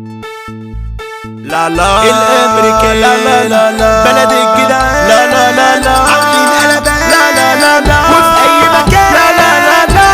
لا لا الامريكان لا لا لا لا بلد الجدعان لا لا لا لا عاملين قلبان لا لا لا لا وفي اي مكان لا لا لا لا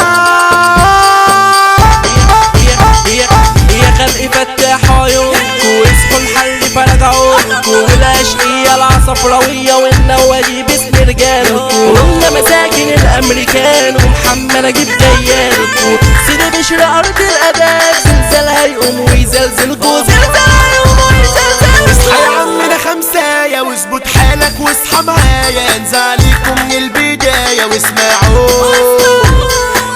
يا خلق فتح عيونكو واصحوا الحر فرجعونكو والاشقية العصفراوية والنوادي باسم رجالكو قلنا مساكن الامريكان ومحمد اجيب جيالكو سيدي بشر ارض الاباد زلزال هيقوم ويزلزلكو زلزال هيقوم ويزلزلكو. اصحى يا عم ده خمساية واظبط حالك واصحى معايا انزل عليكم من البداية واسمعوا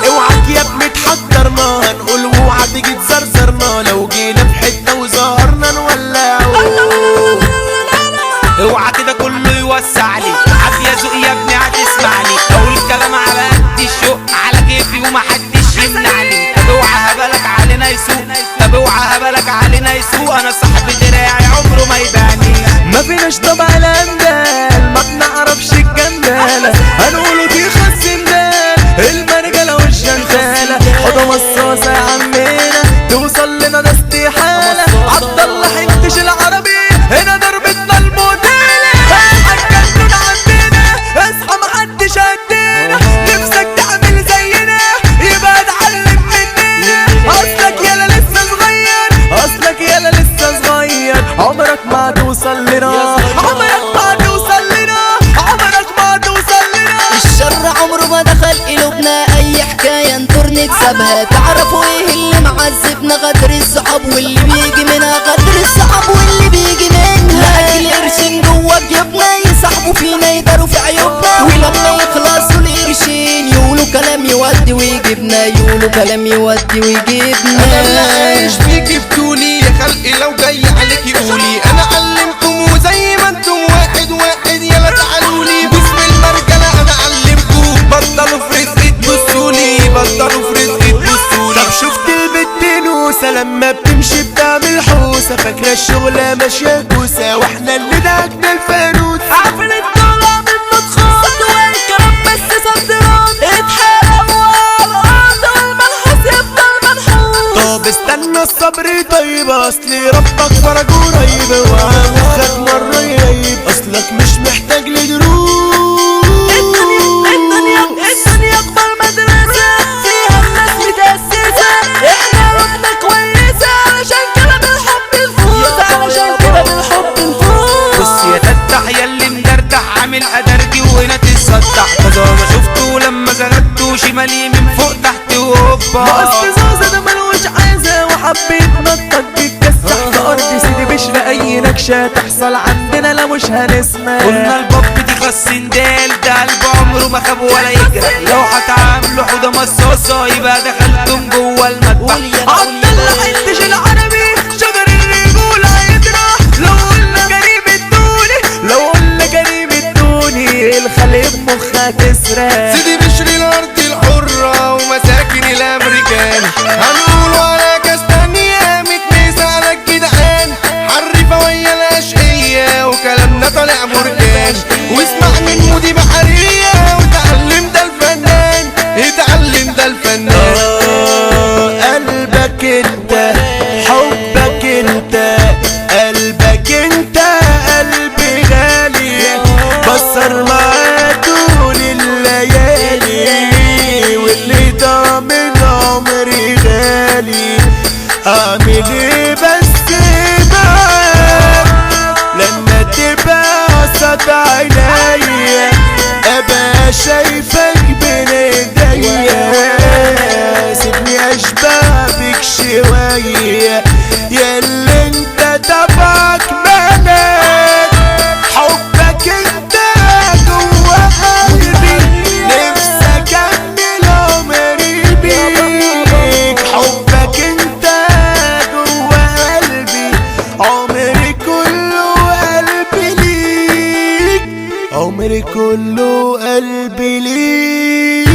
اوعك يا ابني تحضرنا هنقول واوعى تيجي تزرزرنا لو جينا في حتة وظهرنا نولعوا اوعى كده كله يوسع لي عافية ذوق يا ابني هتسمعني اقول كلام على قد الشوق على كيفي ومحدش يمنعني طب اوعى هبلك علينا يسوق طب اوعى هبلك علينا يسوق انا صاحب دراعي عمره ما يباني ما فيناش طبع الاندال ما بنعرفش الجندالة هنقوله دي خص النال المرجلة والشنتالة حوضة مصاصة يا عمنا توصل لنا ده استحالة عبدالله حنتش العربي هنا ضربتنا الموديلة هنجنن عندنا اصحى محدش قدنا نفسك تعمل زينا يبقى اتعلم مننا اصلك يالا لسه صغير اصلك يالا لسه صغير عمرك ما توصل لنا عمرك ما توصل لنا عمرك ما توصل لنا الشر عمره ما دخل قلوبنا اي حكاية انطر نكسبها تعرفوا ايه اللي معذبنا غدر الصحاب واللي بيجي منها غدر الصحاب واللي بيجي منها لاجل قرشين جوا جيوبنا يسحبوا فينا يداروا في عيوبنا ولما يخلصوا القرشين يقولوا كلام يودي ويجيبنا يقولوا كلام يودي ويجيبنا انا اللي عايش فيكي بطولي يا خلقي لو جاي عليكي قولي انا علمكم وزي ما انتم واحد واحد يلا تعالولي باسم المرجلة انا علمكم بطلوا في رزقي تبصولي بطلوا في رزقي تبصولي طب شفت البت نوسة لما بتمشي بتعمل حوسة فاكرة الشغلة ماشية كوسة واحنا اللي دعكنا الفانوس عارفين الدولار بالمدخول صدوا الكلام بس صدرات اتحرقوا على الارض والمنحوس يفضل منحوس. طب استنى الصبر طيب اصلي ربك فرج قريب وعمخك مرة يغيب اصلك مش محتاج لدروس الدنيا اكبر مدرسة فيها الناس متأسسة احنا روحنا كويسة علشان كده بالحب نفوز علشان كده بالحب نفوز. بص يا تفتح ياللي مدردح عامل ادرجي وهنا تتسطح كذا ما شفته لما زغدته شمالي من فوق تحت وهوبا اصل زوزة ده ملوش عايزة وحبيت نطق بيتكسح في ارض سيدي بشر اي نكشة تحصل عندنا لا مش هنسمع قلنا الباب دي خسندال ده قلب عمره ما خاب ولا يجرح لو هتعاملوا حوضة مصاصة يبقى دخلتم جوه المذبح عبدالله حنتش العربي شجر الرجولة هيطرح لو قلنا جريم الدوني لو قلنا جريم الدوني الخليب مخها تسرق سيدي بشري الارض الحرة ومساكن الامريكان هنقولوا على كاستانية متميسة على الجدعان حرفة ويا الاشقية وكلامنا طالع مرجان واسمع من مودي بحرية وتعلم ده الفنان اتعلم ده الفنان قلبك انت حبك انت قلبك انت قلبي غالي بصر معاه طول الليالي واللي ضامن عمري غالي اعمل ايه بس معاك لما تبقى قصاد عينيا ابقى شايفك بين ايديا سيبني اشبه بك شوية ياللي انت تبعك مالك حبك انت جوا قلبي نفسي اكمل عمري بيك حبك انت جوا قلبي عمري كله قلبي ليك عمري كله قلبي ليك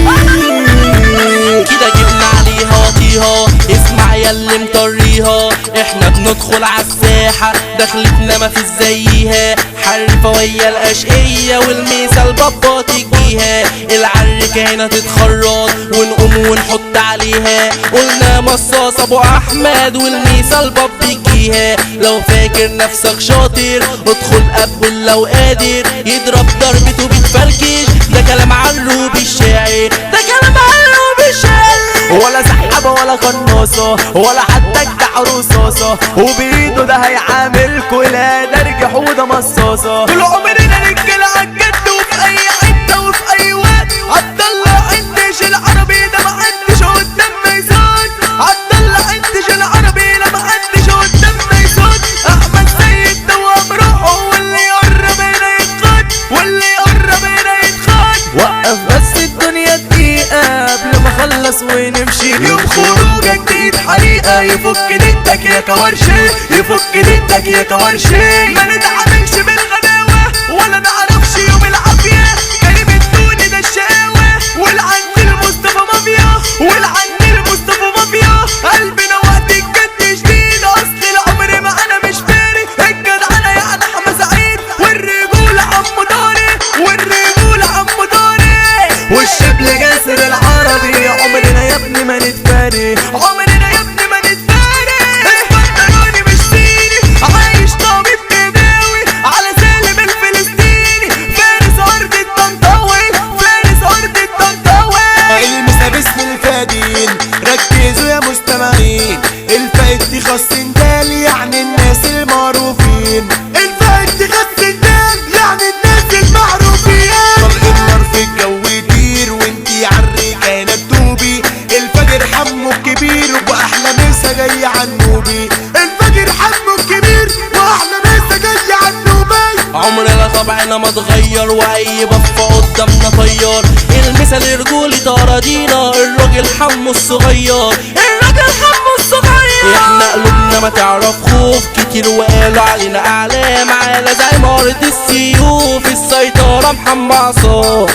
كده جبنا عليها واطيها اسمع ياللي مطريها احنا بندخل عالساحة دخلتنا ما فيش زيها حرفة ويا الاشقية والميسة البابا تجيها العركة هنا تتخرط ونقوم ونحط عليها قلنا مصاص ابو احمد والميسة الباب تجيها فيها. لو فاكر نفسك شاطر ادخل قبل لو قادر، يضرب ضربته بتفركش، ده كلام عروب الشاعر، ده كلام عروب الشاعر. ولا سحابة ولا قناصة ولا حتى جدع رصاصة، وبإيده ده هيعاملكوا لا درج حودة مصاصة. طول عمرنا رجالة عالجد وفي أي حتة وفي أي وقت، عبدالله عندش العربي ده محدش قدام ما يصد، عبدالله عندش العربي ده محدش قدام ما يصد. أحمد سيد ده وأمرحه، واللي يقرب هنا يتخد، واللي يقرب هنا يتخد. وقف بس الدنيا دقيقة قبل ما اخلص ونمشي، يوم خروجك جديد حريقة، يفك ديتك يا كورشي، يفك ديتك يا كورشي. ما نتعاملش بالغداوة ولا نعرفش يوم العافية، كريم الدوني ده الشقاوة، والعند المصطفى مافيا، والعند المصطفى مافيا. قلبنا وقت الجد شديد، اصل العمر معانا مش فارق، الجدعنة يعني حمى سعيد، والرجولة عمو طارق، والرجولة عمو طارق، والشبل جاسر العربي. عمرنا يا ابني ما نتفارق، عمرنا يا ابني ما نتفارق. اسكندراني مش صيني، عايش طبيب نباوي على سالم الفلسطيني، فارس ارض الطنطاوي، فارس ارض الطنطاوي. المسا باسم الفادين، ركزوا يا مستمعين، الفايت دي خاص انتال يعني الناس المعروفين، الفايت دي خاص انتال يعني الناس المعروفين. طلق النار في الجو يطير وانتي عالرجالة تدوبي، الفجر حمو الكبير واحلى مسا جاي عنوبي، الفجر حمو الكبير واحلى مسا جاي عنوبي. عمرنا طبعنا ما اتغير، واي بفة قدامنا طيار، المثل رجولي تراضينا، الراجل حمو الصغير، الراجل حمو الصغير. احنا قلوبنا ما تعرف خوف كتير، وقالوا علينا اعلام على زي مارة السيوف، السيطرة محمد عصام.